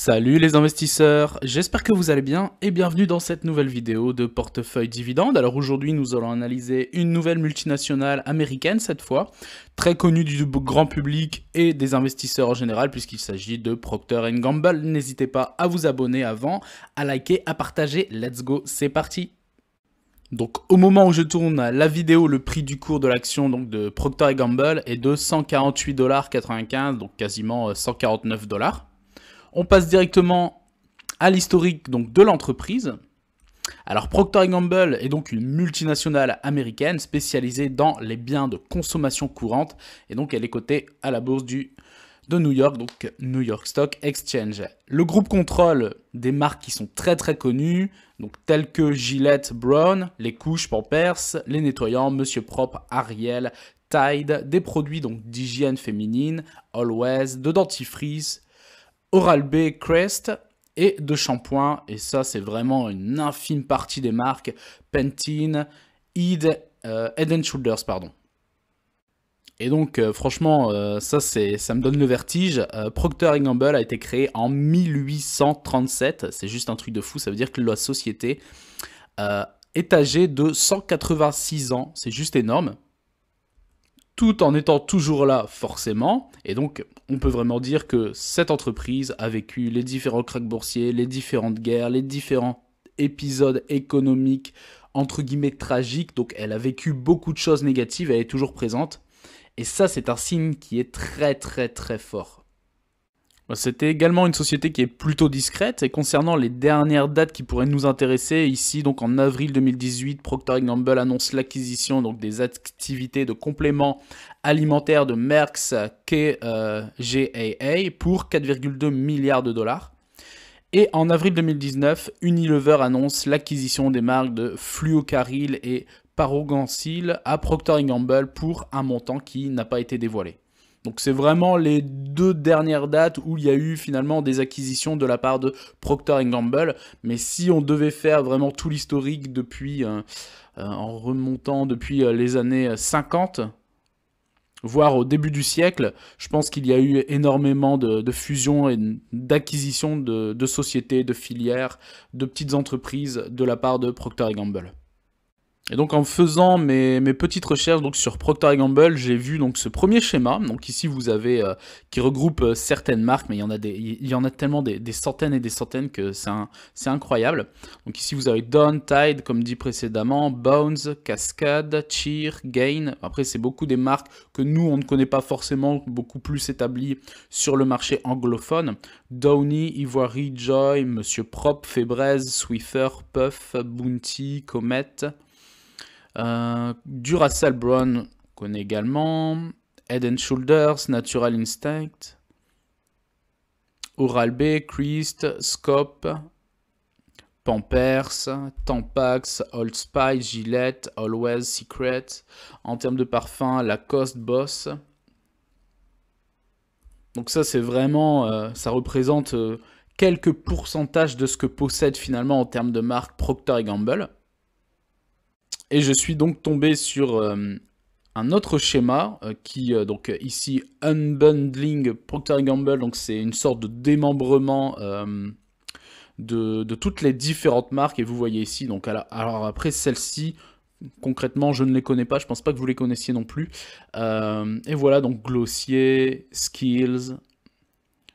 Salut les investisseurs, j'espère que vous allez bien et bienvenue dans cette nouvelle vidéo de Portefeuille Dividende. Alors aujourd'hui nous allons analyser une nouvelle multinationale américaine cette fois, très connue du grand public et des investisseurs en général puisqu'il s'agit de Procter & Gamble. N'hésitez pas à vous abonner avant, à liker, à partager, let's go, c'est parti. Donc au moment où je tourne la vidéo, le prix du cours de l'action de Procter & Gamble est de 148,95 $, donc quasiment 149 $. On passe directement à l'historique de l'entreprise. Alors Procter & Gamble est donc une multinationale américaine spécialisée dans les biens de consommation courante et donc elle est cotée à la bourse de New York, donc New York Stock Exchange. Le groupe contrôle des marques qui sont très connues, donc telles que Gillette Brown, les couches Pampers, les nettoyants Monsieur Propre, Ariel, Tide, des produits d'hygiène féminine, Always, de dentifrice, Oral-B, Crest et de shampoing. Et ça, c'est vraiment une infime partie des marques. Pantene, Head & Shoulders, pardon. Et donc, franchement, ça me donne le vertige. Procter & Gamble a été créé en 1837. C'est juste un truc de fou. Ça veut dire que la société est âgée de 186 ans. C'est juste énorme. Tout en étant toujours là, forcément. Et donc, on peut vraiment dire que cette entreprise a vécu les différents cracks boursiers, les différentes guerres, les différents épisodes économiques, entre guillemets, tragiques. Donc, elle a vécu beaucoup de choses négatives, elle est toujours présente. Et ça, c'est un signe qui est très fort. C'était également une société qui est plutôt discrète, et concernant les dernières dates qui pourraient nous intéresser, ici donc en avril 2018, Procter & Gamble annonce l'acquisition des activités de compléments alimentaires de Merck's KGaA pour 4,2 milliards $. Et en avril 2019, Unilever annonce l'acquisition des marques de Fluocaril et Parogancil à Procter & Gamble pour un montant qui n'a pas été dévoilé. Donc c'est vraiment les deux dernières dates où il y a eu finalement des acquisitions de la part de Procter & Gamble. Mais si on devait faire vraiment tout l'historique depuis, en remontant depuis les années 50, voire au début du siècle, je pense qu'il y a eu énormément de fusions et d'acquisitions de sociétés, de filières, de petites entreprises de la part de Procter & Gamble. Et donc en faisant mes petites recherches sur Procter & Gamble, j'ai vu ce premier schéma. Donc ici vous avez qui regroupe certaines marques, mais il y en a tellement des centaines et des centaines que c'est incroyable. Donc ici vous avez Dawn, Tide, comme dit précédemment, Bones, Cascade, Cheer, Gain. Après c'est beaucoup des marques que nous on ne connaît pas forcément, beaucoup plus établies sur le marché anglophone. Downy, Ivory, Joy, Monsieur Propre, Febreze, Swiffer, Puff, Bounty, Comet. Duracell Brown, on connaît également. Head & Shoulders, Natural Instinct. Oral-B, Crest, Scope. Pampers, Tampax, Old Spice, Gillette, Always, Secret. En termes de parfum, Lacoste, Boss. Donc ça c'est vraiment, ça représente quelques pourcentages de ce que possède finalement en termes de marque Procter & Gamble. Et je suis donc tombé sur un autre schéma qui, ici, Unbundling Procter & Gamble, donc c'est une sorte de démembrement de toutes les différentes marques. Et vous voyez ici, donc alors après celle-ci, concrètement, je ne les connais pas, je pense pas que vous les connaissiez non plus. Et voilà, donc Glossier, Skills,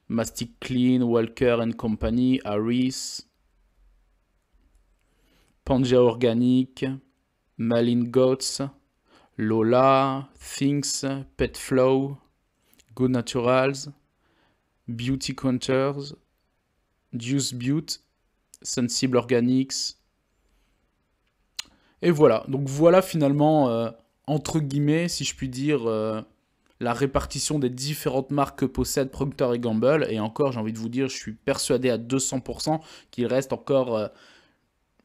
Mastic Clean, Walker & Company, Harris, Pangea Organic, Malin Goats, Lola, Things, Pet Flow, Go Naturals, Beauty Counters, Juice Beauty, Sensible Organics. Et voilà, donc voilà finalement, entre guillemets, si je puis dire, la répartition des différentes marques que possède Procter & Gamble. Et encore, j'ai envie de vous dire, je suis persuadé à 200% qu'il reste encore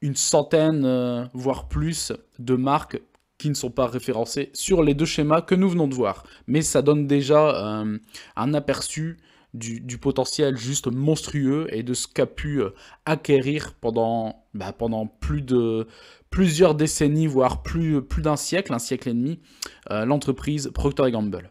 une centaine, voire plus, de marques qui ne sont pas référencées sur les deux schémas que nous venons de voir. Mais ça donne déjà un aperçu du potentiel juste monstrueux et de ce qu'a pu acquérir pendant plusieurs décennies, voire plus d'un siècle, un siècle et demi, l'entreprise Procter & Gamble.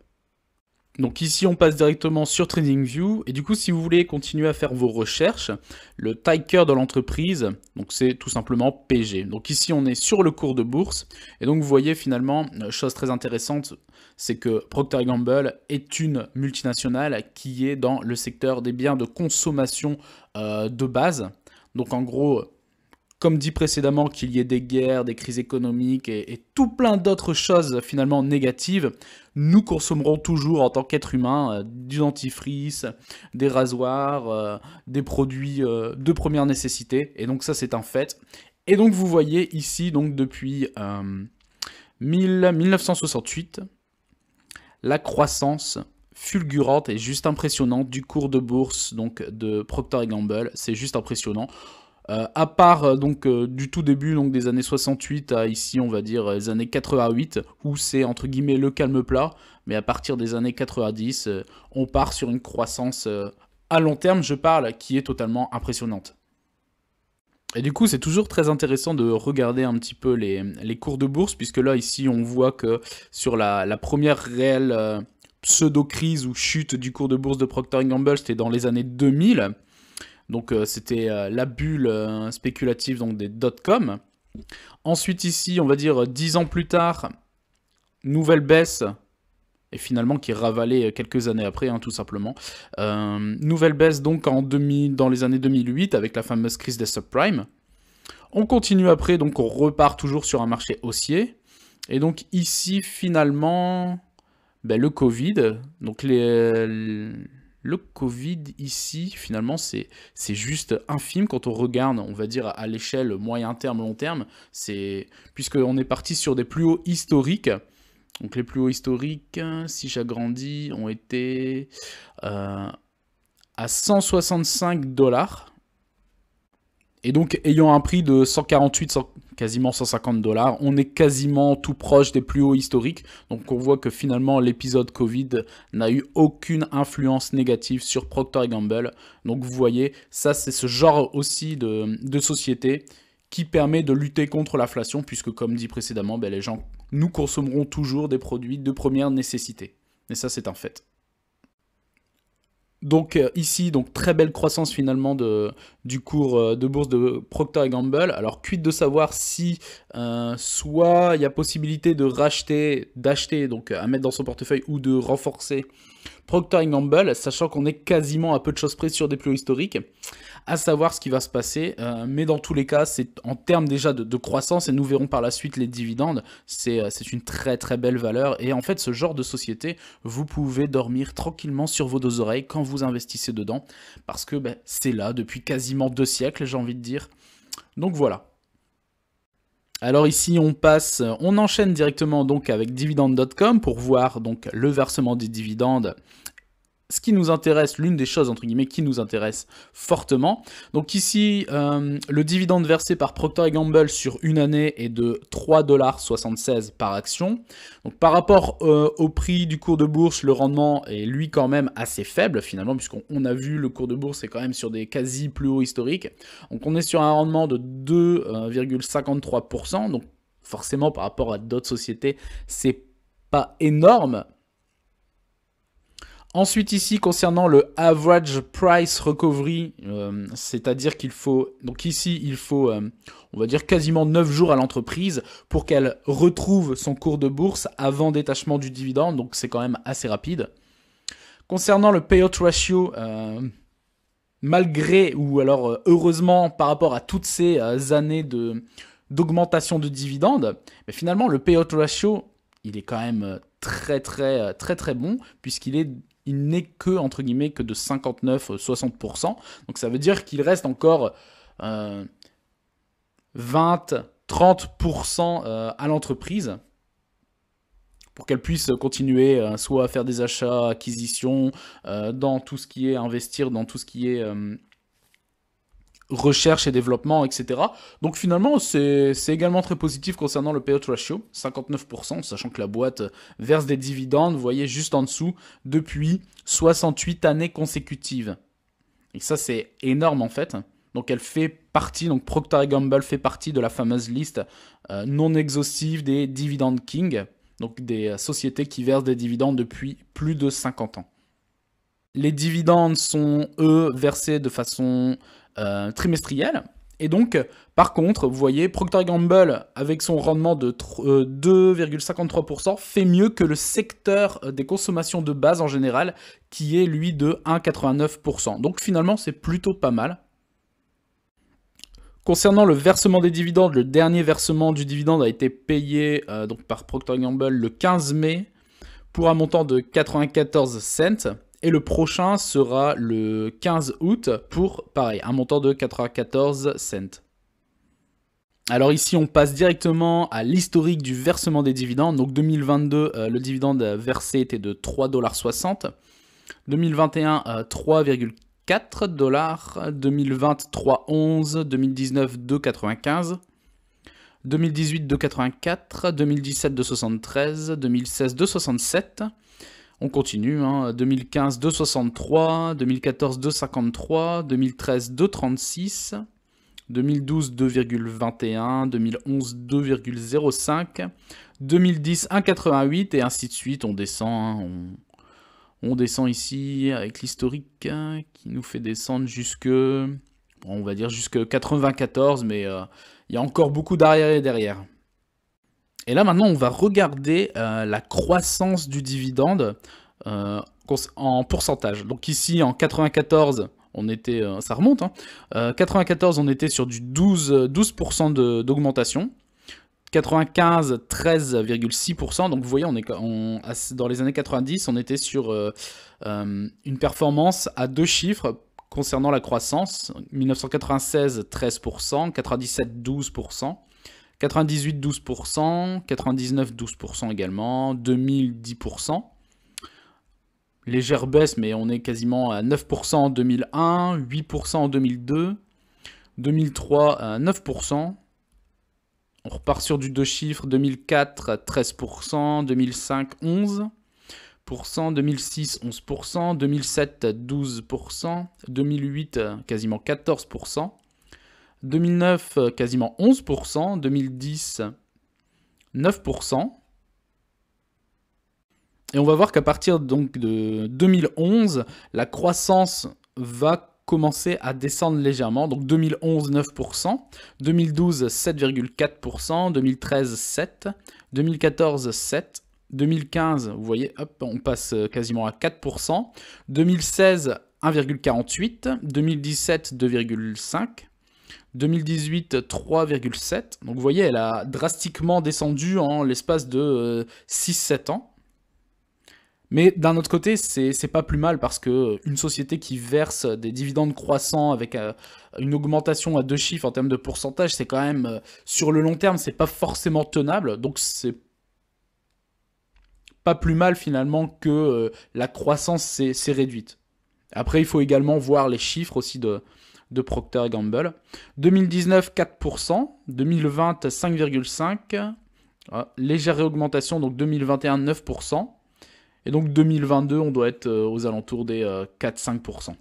Donc ici, on passe directement sur TradingView. Et du coup, si vous voulez continuer à faire vos recherches, le ticker de l'entreprise, donc c'est tout simplement PG. Donc ici, on est sur le cours de bourse. Et donc, vous voyez finalement, chose très intéressante, c'est que Procter & Gamble est une multinationale qui est dans le secteur des biens de consommation de base. Donc en gros, comme dit précédemment, qu'il y ait des guerres, des crises économiques et tout plein d'autres choses finalement négatives, nous consommerons toujours en tant qu'être humain du dentifrice, des rasoirs, des produits de première nécessité. Et donc ça c'est un fait. Et donc vous voyez ici, donc depuis 1968, la croissance fulgurante et juste impressionnante du cours de bourse donc, de Procter & Gamble. C'est juste impressionnant. À part donc du tout début donc des années 68 à ici on va dire les années 88 où c'est entre guillemets le calme plat, mais à partir des années 90 on part sur une croissance à long terme je parle qui est totalement impressionnante. Et du coup c'est toujours très intéressant de regarder un petit peu les cours de bourse puisque là ici on voit que sur la première réelle pseudo-crise ou chute du cours de bourse de Procter & Gamble c'était dans les années 2000. Donc c'était la bulle spéculative donc, des dot-com. Ensuite ici, on va dire 10 ans plus tard, nouvelle baisse, et finalement qui est ravalée quelques années après, hein, tout simplement. Nouvelle baisse donc dans les années 2008 avec la fameuse crise des subprimes. On continue après, donc on repart toujours sur un marché haussier. Et donc ici, finalement, ben, le Covid, donc le Covid ici, finalement, c'est juste infime quand on regarde, on va dire, à l'échelle moyen terme, long terme, puisqu'on est parti sur des plus hauts historiques. Donc les plus hauts historiques, si j'agrandis, ont été à 165 $. Et donc, ayant un prix de 148, quasiment 150 $, on est quasiment tout proche des plus hauts historiques. Donc, on voit que finalement, l'épisode Covid n'a eu aucune influence négative sur Procter & Gamble. Donc, vous voyez, ça, c'est ce genre aussi de société qui permet de lutter contre l'inflation, puisque, comme dit précédemment, ben, les gens, nous consommerons toujours des produits de première nécessité. Et ça, c'est un fait. Donc ici, donc très belle croissance finalement du cours de bourse de Procter & Gamble. Alors quid de savoir si soit il y a possibilité de d'acheter, donc à mettre dans son portefeuille ou de renforcer Procter & Gamble, sachant qu'on est quasiment à peu de choses près sur des plus hauts historiques, à savoir ce qui va se passer, mais dans tous les cas, c'est en termes déjà de croissance, et nous verrons par la suite les dividendes, c'est une très très belle valeur, et en fait ce genre de société, vous pouvez dormir tranquillement sur vos deux oreilles quand vous investissez dedans, parce que ben, c'est là depuis quasiment 2 siècles, j'ai envie de dire, donc voilà. Alors ici on enchaîne directement donc avec dividende.com pour voir donc le versement des dividendes. Ce qui nous intéresse, l'une des choses entre guillemets qui nous intéresse fortement. Donc ici, le dividende versé par Procter & Gamble sur une année est de 3,76 $ par action. Donc par rapport au prix du cours de bourse, le rendement est lui quand même assez faible finalement, puisqu'on a vu le cours de bourse est quand même sur des quasi plus hauts historiques. Donc on est sur un rendement de 2,53%. Donc forcément par rapport à d'autres sociétés, c'est pas énorme. Ensuite ici, concernant le average price recovery, c'est-à-dire qu'il faut, donc ici il faut, on va dire quasiment 9 jours à l'entreprise pour qu'elle retrouve son cours de bourse avant détachement du dividende, donc c'est quand même assez rapide. Concernant le payout ratio, malgré ou alors heureusement par rapport à toutes ces années d'augmentation de dividendes, mais finalement le payout ratio, il est quand même très bon il n'est que, entre guillemets, que de 59-60%. Donc ça veut dire qu'il reste encore 20-30% à l'entreprise pour qu'elle puisse continuer soit à faire des achats, acquisitions, dans tout ce qui est investir, dans tout ce qui est recherche et développement, etc. Donc finalement, c'est également très positif concernant le payout ratio, 59%, sachant que la boîte verse des dividendes, vous voyez juste en dessous, depuis 68 années consécutives. Et ça, c'est énorme en fait. Donc elle fait partie, donc Procter & Gamble fait partie de la fameuse liste non exhaustive des Dividend King. donc des sociétés qui versent des dividendes depuis plus de 50 ans. Les dividendes sont, eux, versés de façon trimestrielle. Et donc, par contre, vous voyez, Procter & Gamble, avec son rendement de 2,53%, fait mieux que le secteur des consommations de base en général, qui est, lui, de 1,89%. Donc, finalement, c'est plutôt pas mal. Concernant le versement des dividendes, le dernier versement du dividende a été payé donc par Procter & Gamble le 15 mai pour un montant de 94 cents. Et le prochain sera le 15 août pour, pareil, un montant de 94 cents. Alors ici, on passe directement à l'historique du versement des dividendes. Donc 2022, le dividende versé était de 3,60 $. 2021, 3,4 $. 2020, 3,11 $. 2019, 2,95 $. 2018, 2,84 $. 2017, 2,73 $. 2016, 2,67 $. On continue, 2015, 2,63 $, 2014, 2,53 $, 2013, 2,36 $, 2012, 2,21 $, 2011, 2,05 $, 2010, 1,88 $, et ainsi de suite, on descend. On descend ici avec l'historique qui nous fait descendre jusque, on va dire jusque 94, mais il y a encore beaucoup d'arrière et derrière. Et là, maintenant, on va regarder la croissance du dividende en pourcentage. Donc ici, en 94, on était, ça remonte, 94, on était sur du 12% d'augmentation. 95, 13,6%. Donc vous voyez, dans les années 90, on était sur une performance à 2 chiffres concernant la croissance. 1996, 13%, 97, 12%. 98, 12%, 99, 12% également, 2000, 10%. Légère baisse, mais on est quasiment à 9% en 2001, 8% en 2002, 2003, 9%. On repart sur du 2 chiffres, 2004, 13%, 2005, 11%, 2006, 11%, 2007, 12%, 2008, quasiment 14%. 2009, quasiment 11%, 2010, 9%. Et on va voir qu'à partir donc de 2011, la croissance va commencer à descendre légèrement. Donc 2011, 9%, 2012, 7,4%, 2013, 7%, 2014, 7%, 2015, vous voyez, hop, on passe quasiment à 4%, 2016, 1,48%, 2017, 2,5%, 2018, 3,7. Donc vous voyez, elle a drastiquement descendu en l'espace de 6-7 ans. Mais d'un autre côté, c'est pas plus mal parce que une société qui verse des dividendes croissants avec une augmentation à 2 chiffres en termes de pourcentage, c'est quand même, sur le long terme, c'est pas forcément tenable. Donc c'est pas plus mal finalement que la croissance s'est réduite. Après, il faut également voir les chiffres aussi de Procter & Gamble. 2019, 4%. 2020, 5,5%. Légère réaugmentation, donc 2021, 9%. Et donc 2022, on doit être aux alentours des 4-5%.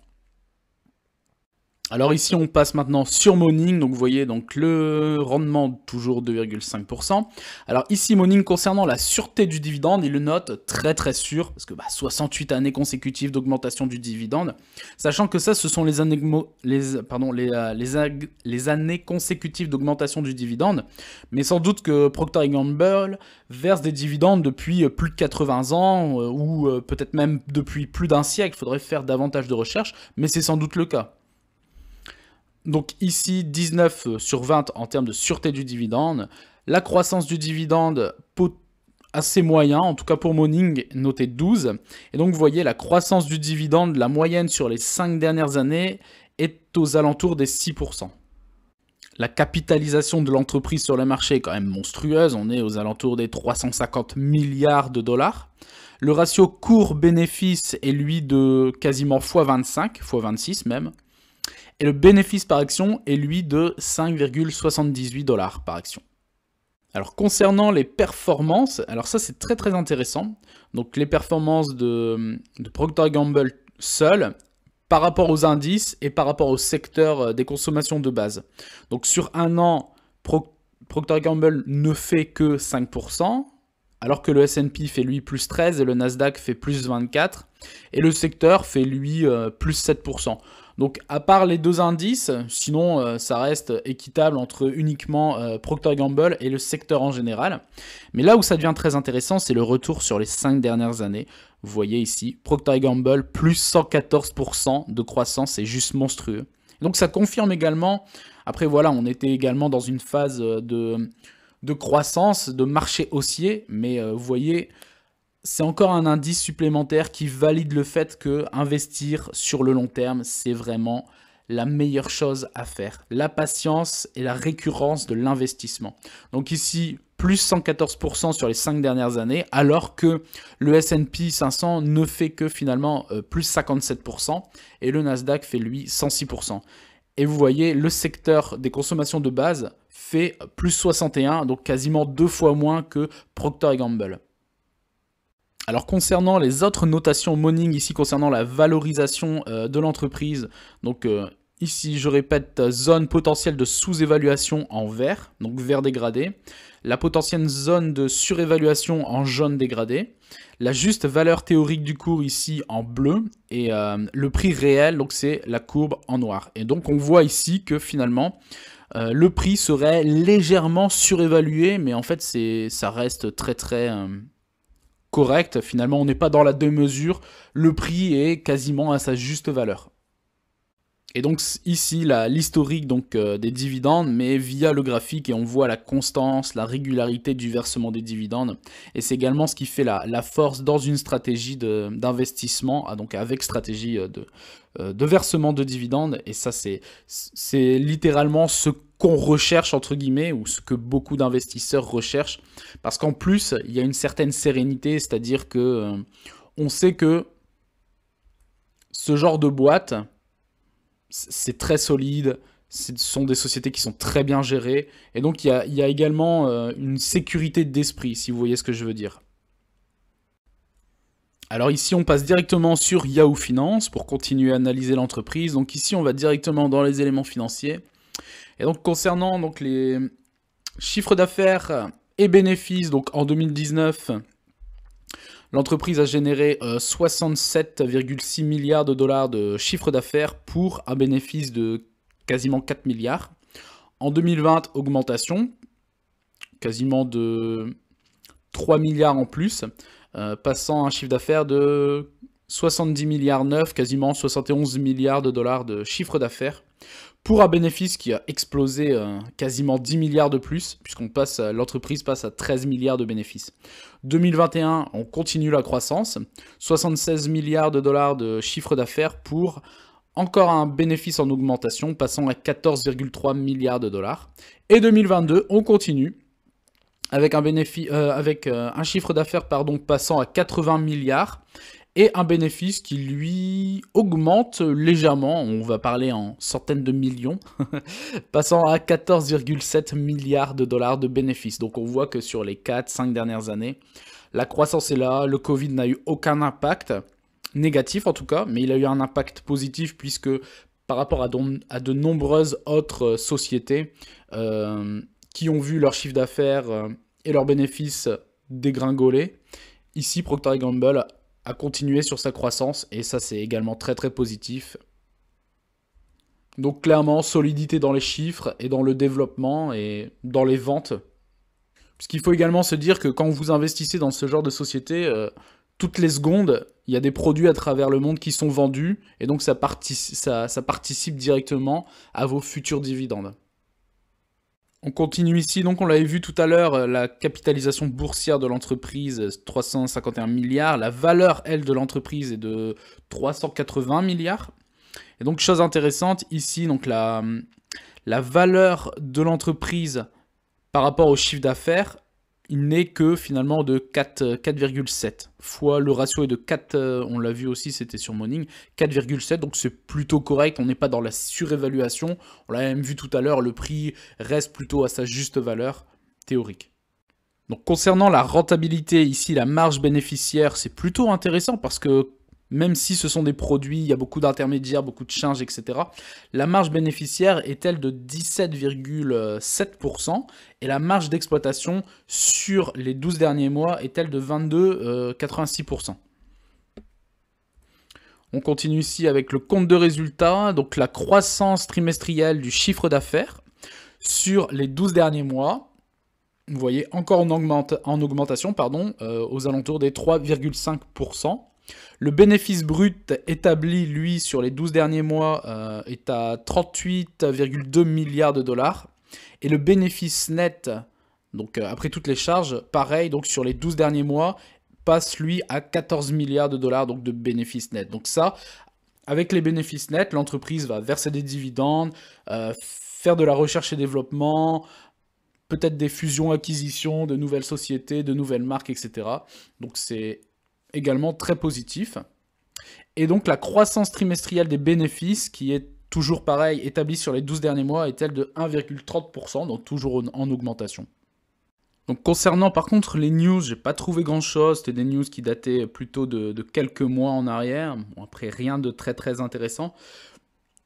Alors ici, on passe maintenant sur Morning. Donc vous voyez donc le rendement toujours 2,5%. Alors ici, Morning, concernant la sûreté du dividende, il le note très très sûr, parce que 68 années consécutives d'augmentation du dividende, sachant que ça, ce sont les années consécutives d'augmentation du dividende, mais sans doute que Procter & Gamble verse des dividendes depuis plus de 80 ans, ou peut-être même depuis plus d'un siècle. Il faudrait faire davantage de recherches, mais c'est sans doute le cas. Donc ici, 19 sur 20 en termes de sûreté du dividende. La croissance du dividende, assez moyen, en tout cas pour Morning, noté 12. Et donc vous voyez, la croissance du dividende, la moyenne sur les 5 dernières années, est aux alentours des 6%. La capitalisation de l'entreprise sur le marché est quand même monstrueuse, on est aux alentours des 350 milliards de dollars. Le ratio cours-bénéfice est lui de quasiment x25, x26 même. Et le bénéfice par action est lui de 5,78 $ par action. Alors concernant les performances, alors ça c'est très très intéressant. Donc les performances de Procter & Gamble seul par rapport aux indices et par rapport au secteur des consommations de base. Donc sur un an, Procter & Gamble ne fait que 5%. alors que le S&P fait lui plus 13 et le Nasdaq fait plus 24, et le secteur fait lui plus 7%. Donc à part les deux indices, sinon ça reste équitable entre uniquement Procter & Gamble et le secteur en général. Mais là où ça devient très intéressant, c'est le retour sur les 5 dernières années. Vous voyez ici, Procter & Gamble plus 114% de croissance, c'est juste monstrueux. Donc ça confirme également, après voilà, on était également dans une phase de croissance, de marché haussier, mais vous voyez, c'est encore un indice supplémentaire qui valide le fait que investir sur le long terme, c'est vraiment la meilleure chose à faire. La patience et la récurrence de l'investissement. Donc ici, plus 114% sur les 5 dernières années, alors que le S&P 500 ne fait que finalement plus 57%, et le Nasdaq fait lui 106%. Et vous voyez, le secteur des consommations de base fait plus 61, donc quasiment 2 fois moins que Procter & Gamble. Alors concernant les autres notations Morning, ici concernant la valorisation de l'entreprise, donc ici je répète, zone potentielle de sous-évaluation en vert, donc vert dégradé, la potentielle zone de surévaluation en jaune dégradé, la juste valeur théorique du cours ici en bleu, et le prix réel, donc c'est la courbe en noir. Et donc on voit ici que finalement, le prix serait légèrement surévalué, mais en fait ça reste très correct. Finalement, on n'est pas dans la demi-mesure, le prix est quasiment à sa juste valeur. Et donc ici, l'historique des dividendes, mais via le graphique, et on voit la constance, la régularité du versement des dividendes. Et c'est également ce qui fait la force dans une stratégie d'investissement, donc avec stratégie de versement de dividendes. Et ça, c'est littéralement ce qu'on recherche, entre guillemets, ou ce que beaucoup d'investisseurs recherchent. Parce qu'en plus, il y a une certaine sérénité, c'est-à-dire que on sait que ce genre de boîte, c'est très solide, ce sont des sociétés qui sont très bien gérées, et donc il y a également une sécurité d'esprit, si vous voyez ce que je veux dire. Alors ici, on passe directement sur Yahoo Finance pour continuer à analyser l'entreprise. Donc ici, on va directement dans les éléments financiers. Et donc concernant les chiffres d'affaires et bénéfices, donc en 2019, l'entreprise a généré 67,6 milliards de dollars de chiffre d'affaires pour un bénéfice de quasiment 4 milliards. En 2020, augmentation, quasiment de 3 milliards en plus, passant à un chiffre d'affaires de 70 milliards 9, quasiment 71 milliards de dollars de chiffre d'affaires, pour un bénéfice qui a explosé quasiment 10 milliards de plus, l'entreprise passe à 13 milliards de bénéfices. 2021, on continue la croissance, 76 milliards de dollars de chiffre d'affaires pour encore un bénéfice en augmentation, passant à 14,3 milliards de dollars. Et 2022, on continue avec un chiffre d'affaires passant à 80 milliards, et un bénéfice qui lui augmente légèrement, on va parler en centaines de millions, passant à 14,7 milliards de dollars de bénéfices. Donc on voit que sur les 4-5 dernières années, la croissance est là, le Covid n'a eu aucun impact, négatif en tout cas, mais il a eu un impact positif puisque par rapport à de nombreuses autres sociétés qui ont vu leur chiffre d'affaires et leurs bénéfices dégringoler, ici Procter & Gamble a continué sur sa croissance, et ça c'est également très positif. Donc clairement, solidité dans les chiffres, et dans le développement, et dans les ventes. Puisqu'il faut également se dire que quand vous investissez dans ce genre de société, toutes les secondes, il y a des produits à travers le monde qui sont vendus, et donc ça participe directement à vos futurs dividendes. On continue ici, donc on l'avait vu tout à l'heure, la capitalisation boursière de l'entreprise, 351 milliards. La valeur, elle, de l'entreprise est de 380 milliards. Et donc, chose intéressante, ici, donc la valeur de l'entreprise par rapport au chiffre d'affaires, il n'est que finalement de 4,7 fois le ratio est de 4, on l'a vu aussi, c'était sur Morning, 4,7, donc c'est plutôt correct, on n'est pas dans la surévaluation, on l'a même vu tout à l'heure, le prix reste plutôt à sa juste valeur théorique. Donc concernant la rentabilité, ici la marge bénéficiaire, c'est plutôt intéressant parce que même si ce sont des produits, il y a beaucoup d'intermédiaires, beaucoup de changes, etc. La marge bénéficiaire est-elle de 17,7% et la marge d'exploitation sur les 12 derniers mois est-elle de 22,86%. On continue ici avec le compte de résultat, donc la croissance trimestrielle du chiffre d'affaires sur les 12 derniers mois. Vous voyez, encore en augmentation, aux alentours des 3,5%. Le bénéfice brut établi, lui, sur les 12 derniers mois, est à 38,2 milliards de dollars. Et le bénéfice net, donc après toutes les charges, pareil, donc sur les 12 derniers mois, passe, lui, à 14 milliards de dollars donc, de bénéfice net. Donc ça, avec les bénéfices nets, l'entreprise va verser des dividendes, faire de la recherche et développement, peut-être des fusions-acquisitions, de nouvelles sociétés, de nouvelles marques, etc. Donc c'est également très positif. Et donc la croissance trimestrielle des bénéfices, qui est toujours pareil, établie sur les 12 derniers mois, est-elle de 1,30%, donc toujours en augmentation. Donc concernant par contre les news, j'ai pas trouvé grand chose, c'était des news qui dataient plutôt de quelques mois en arrière, bon, après rien de très intéressant.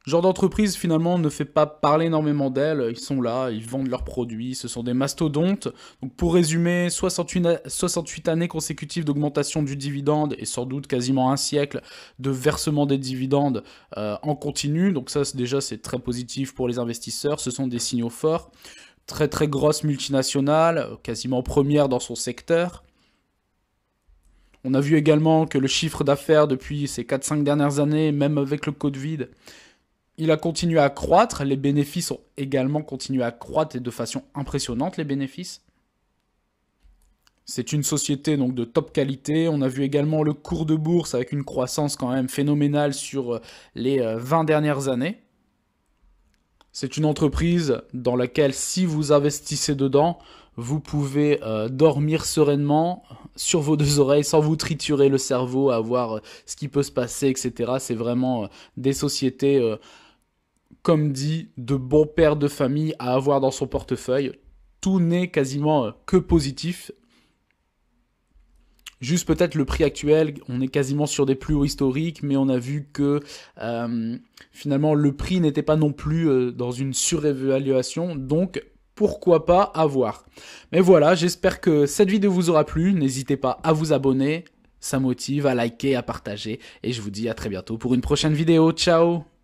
Genre d'entreprise finalement ne fait pas parler énormément d'elles, ils sont là, ils vendent leurs produits, ce sont des mastodontes. Donc pour résumer, 68 années consécutives d'augmentation du dividende et sans doute quasiment un siècle de versement des dividendes en continu. Donc ça déjà c'est très positif pour les investisseurs, ce sont des signaux forts. Très grosse multinationale, quasiment première dans son secteur. On a vu également que le chiffre d'affaires depuis ces 4-5 dernières années, même avec le Covid, il a continué à croître, les bénéfices ont également continué à croître et de façon impressionnante, les bénéfices. C'est une société donc de top qualité. On a vu également le cours de bourse avec une croissance quand même phénoménale sur les 20 dernières années. C'est une entreprise dans laquelle si vous investissez dedans, vous pouvez dormir sereinement sur vos deux oreilles sans vous triturer le cerveau à voir ce qui peut se passer, etc. C'est vraiment des sociétés... comme dit, de bons pères de famille à avoir dans son portefeuille. Tout n'est quasiment que positif. Juste peut-être le prix actuel, on est quasiment sur des plus hauts historiques, mais on a vu que finalement le prix n'était pas non plus dans une surévaluation, donc pourquoi pas avoir. Mais voilà, j'espère que cette vidéo vous aura plu, n'hésitez pas à vous abonner, ça motive, à liker, à partager, et je vous dis à très bientôt pour une prochaine vidéo, ciao!